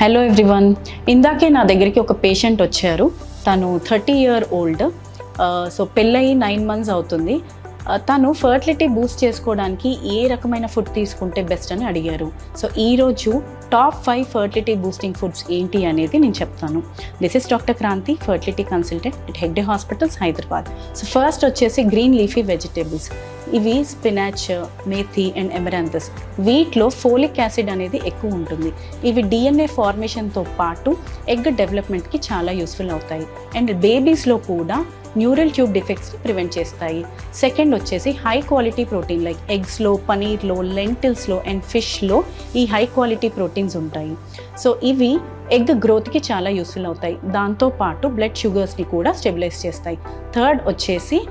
Hello everyone, ఇందాకే నా దగ్గరికి ఒక పేషెంట్ వచ్చారు. తను 30-year-old. సో పెళ్ళయి 9 months అవుతుంది. తను ఫర్టిలిటీ బూస్ట్ చేసుకోవడానికి ఏ రకమైన ఫుడ్ తీసుకుంటే బెస్ట్ అని అడిగారు. సో ఈరోజు టాప్ 5 ఫర్టిలిటీ బూస్టింగ్ ఫుడ్స్ ఏంటి అనేది నేను చెప్తాను. This is doctor Kranthi, fertility consultant at Hegde hospitals, Hyderabad. So first వచ్చేసి గ్రీన్ లీఫీ వెజిటేబుల్స్. ఇవి స్పినాచ్, మేథీ అండ్ ఎమరాంథస్. వీటిలో ఫోలిక్ యాసిడ్ అనేది ఎక్కువ ఉంటుంది. ఇవి DNA ఫార్మేషన్తో పాటు ఎగ్ డెవలప్మెంట్కి చాలా యూస్ఫుల్ అవుతాయి. అండ్ బేబీస్లో కూడా న్యూరల్ ట్యూబ్ డిఫెక్ట్స్ని ప్రివెంట్ చేస్తాయి. సెకండ్ వచ్చేసి హై క్వాలిటీ ప్రోటీన్ లైక్ ఎగ్స్లో, పనీర్లో, లెంటిల్స్లో అండ్ ఫిష్లో ఈ హై క్వాలిటీ ప్రోటీన్స్ ఉంటాయి. సో ఇవి ఎగ్ గ్రోత్కి చాలా యూస్ఫుల్ అవుతాయి. దాంతోపాటు బ్లడ్ షుగర్స్ని కూడా స్టెబిలైజ్ చేస్తాయి. థర్డ్ వచ్చేసి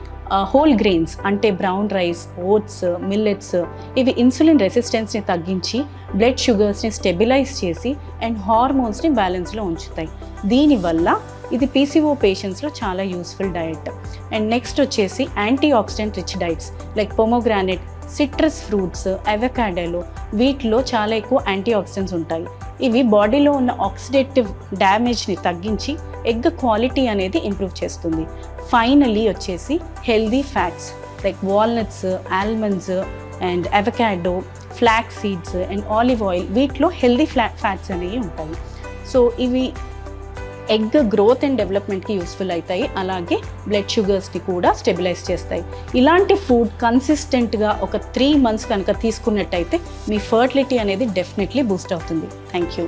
హోల్ గ్రెయిన్స్ అంటే బ్రౌన్ రైస్, ఓట్స్, మిల్లెట్స్. ఇవి ఇన్సులిన్ రెసిస్టెన్స్ని తగ్గించి బ్లడ్ షుగర్స్ని స్టెబిలైజ్ చేసి అండ్ హార్మోన్స్ని బ్యాలెన్స్లో ఉంచుతాయి. దీనివల్ల ఇది PCO పేషెంట్స్లో చాలా యూస్ఫుల్ డయట్. అండ్ నెక్స్ట్ వచ్చేసి antioxidant rich diets like pomegranate, citrus fruits, అవకాడోలో. వీటిలో చాలా ఎక్కువ యాంటీ ఆక్సిడెంట్స్ ఉంటాయి. ఇవి బాడీలో ఉన్న ఆక్సిడేటివ్ డ్యామేజ్ని తగ్గించి ఎగ్ క్వాలిటీ అనేది ఇంప్రూవ్ చేస్తుంది. ఫైనలీ వచ్చేసి healthy fats like walnuts, almonds and avocado, flax seeds and olive oil. వీటిలో హెల్దీ ఫ్యాట్స్ అనేవి ఉంటాయి. సో ఇవి ఎగ్ గ్రోత్ అండ్ డెవలప్మెంట్కి యూస్ఫుల్ అవుతాయి. అలాగే బ్లడ్ షుగర్స్ని కూడా స్టెబిలైజ్ చేస్తాయి. ఇలాంటి ఫుడ్ కన్సిస్టెంట్గా ఒక 3 months కనుక తీసుకున్నట్టయితే మీ ఫర్టిలిటీ అనేది డెఫినెట్లీ బూస్ట్ అవుతుంది. Thank you.